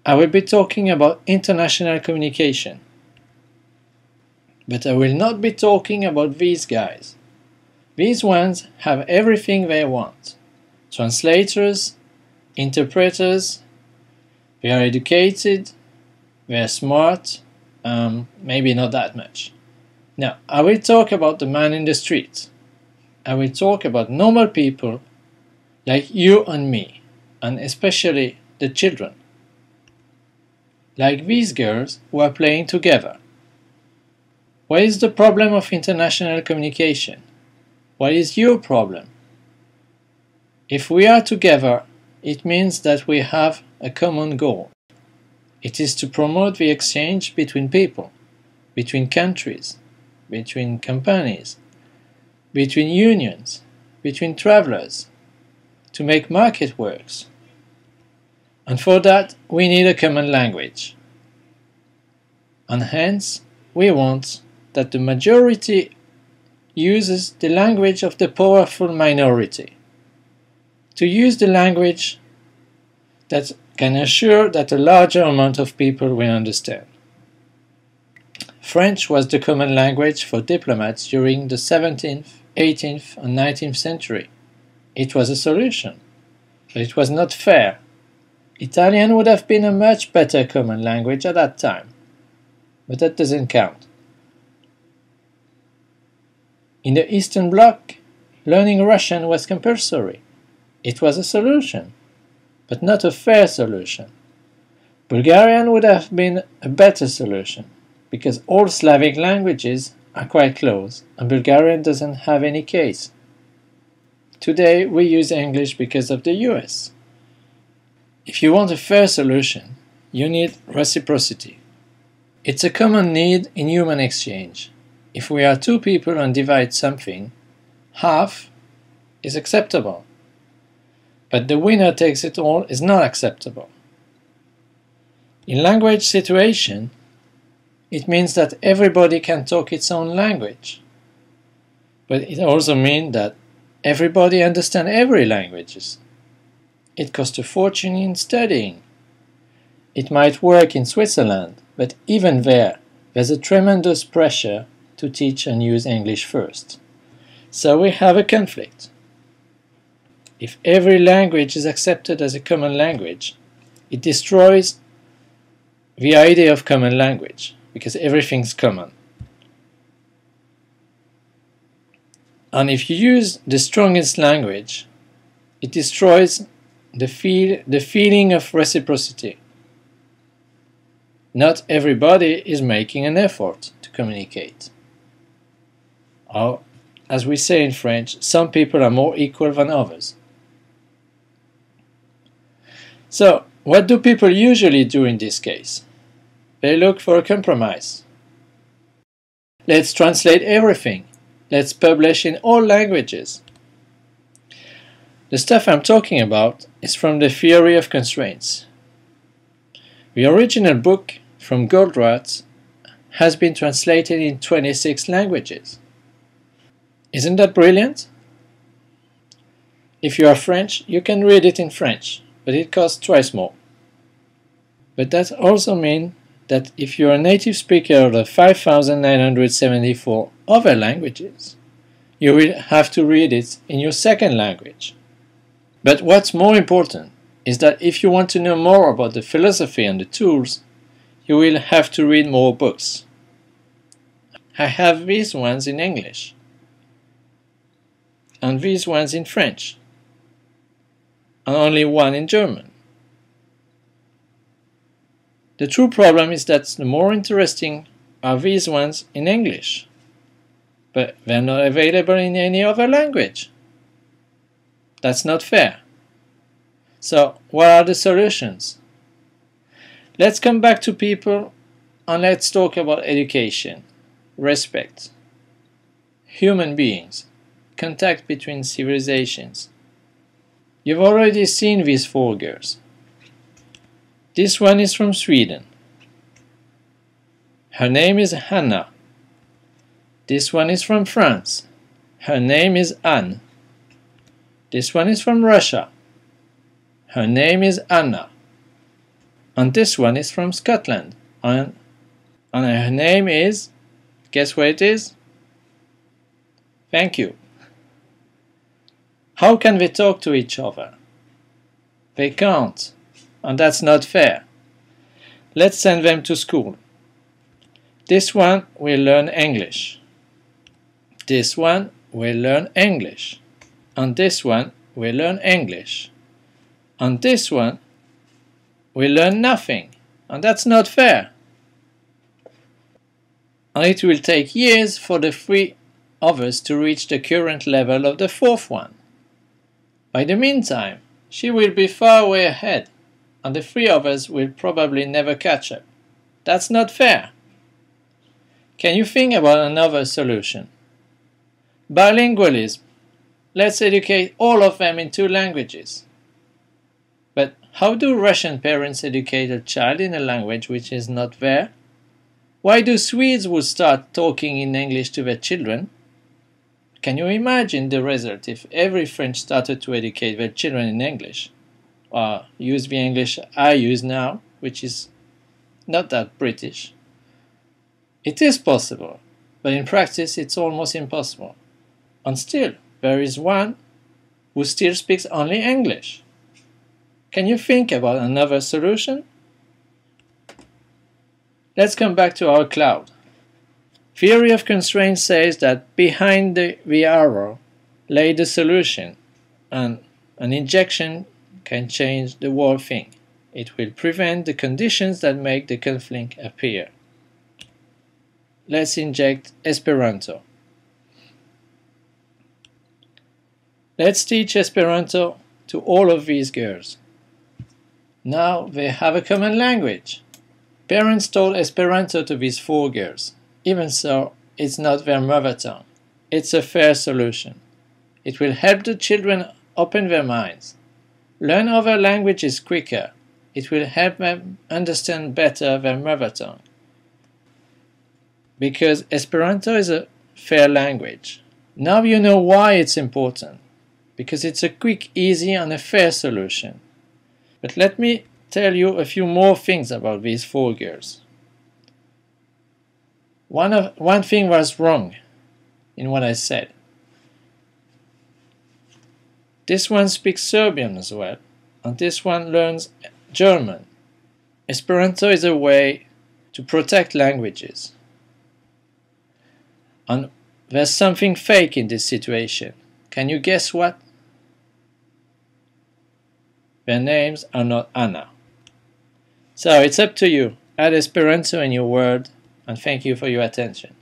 I will be talking about international communication. But I will not be talking about these guys. These ones have everything they want. Translators, interpreters, they are educated, they are smart, maybe not that much. Now, I will talk about the man in the street. I will talk about normal people like you and me, and especially the children. Like these girls who are playing together. What is the problem of international communication? What is your problem? If we are together, it means that we have a common goal. It is to promote the exchange between people, between countries, between companies, between unions, between travelers, to make market works. And for that, we need a common language. And hence, we want that the majority uses the language of the powerful minority. To use the language that can assure that a larger amount of people will understand. French was the common language for diplomats during the 17th, 18th and 19th century. It was a solution, but it was not fair. Italian would have been a much better common language at that time, but that doesn't count. In the Eastern Bloc, learning Russian was compulsory. It was a solution, but not a fair solution. Bulgarian would have been a better solution, because all Slavic languages are quite close, and Bulgarian doesn't have any case. Today we use English because of the US. If you want a fair solution, you need reciprocity. It's a common need in human exchange. If we are two people and divide something, half is acceptable. But the winner takes it all is not acceptable. In language situation, it means that everybody can talk its own language. But it also means that everybody understands every language. It costs a fortune in studying. It might work in Switzerland, but even there's a tremendous pressure to teach and use English first. So we have a conflict. If every language is accepted as a common language, it destroys the idea of common language, because everything's common. And if you use the strongest language, it destroys the feeling of reciprocity. Not everybody is making an effort to communicate. Or, as we say in French, some people are more equal than others. So, what do people usually do in this case? They look for a compromise. Let's translate everything. Let's publish in all languages. The stuff I'm talking about is from the theory of constraints. The original book from Goldratt has been translated in 26 languages. Isn't that brilliant? If you are French, you can read it in French, but it costs twice more. But that also means that if you are a native speaker of the 5,974 other languages, you will have to read it in your second language. But what's more important is that if you want to know more about the philosophy and the tools, you will have to read more books. I have these ones in English, and these ones in French, and only one in German. The true problem is that the more interesting are these ones in English, but they're not available in any other language. That's not fair. So, what are the solutions? Let's come back to people and let's talk about education, respect, human beings, contact between civilizations. You've already seen these four girls. This one is from Sweden. Her name is Hannah. This one is from France. Her name is Anne. This one is from Russia. Her name is Anna. and this one is from Scotland, and her name is, guess what it is? Thank you. How can they talk to each other? They can't, and that's not fair. Let's send them to school. This one will learn English. This one will learn English. And this one will learn English. And this one will learn nothing, and that's not fair. And it will take years for the 3 others to reach the current level of the 4th one. By the meantime, she will be far way ahead, and the 3 others will probably never catch up. That's not fair. Can you think about another solution? Bilingualism. Let's educate all of them in 2 languages. But how do Russian parents educate a child in a language which is not there? Why do Swedes would start talking in English to their children? Can you imagine the result if every French started to educate their children in English? Or use the English I use now, which is not that British. It is possible, but in practice it's almost impossible. And still, there is one who still speaks only English. Can you think about another solution? Let's come back to our cloud. Theory of constraints says that behind the arrow lay the solution, and an injection can change the whole thing. It will prevent the conditions that make the conflict appear. Let's inject Esperanto. Let's teach Esperanto to all of these girls. Now they have a common language. Parents taught Esperanto to these 4 girls. Even so, it's not their mother tongue. It's a fair solution. It will help the children open their minds, learn other languages quicker. It will help them understand better their mother tongue. Because Esperanto is a fair language. Now you know why it's important. Because it's a quick, easy, and a fair solution. But let me tell you a few more things about these 4 girls. One thing was wrong in what I said. This one speaks Serbian as well, and this one learns German. Esperanto is a way to protect languages. And there's something fake in this situation. Can you guess what? Their names are not Anna. So it's up to you. Add Esperanto in your word, and thank you for your attention.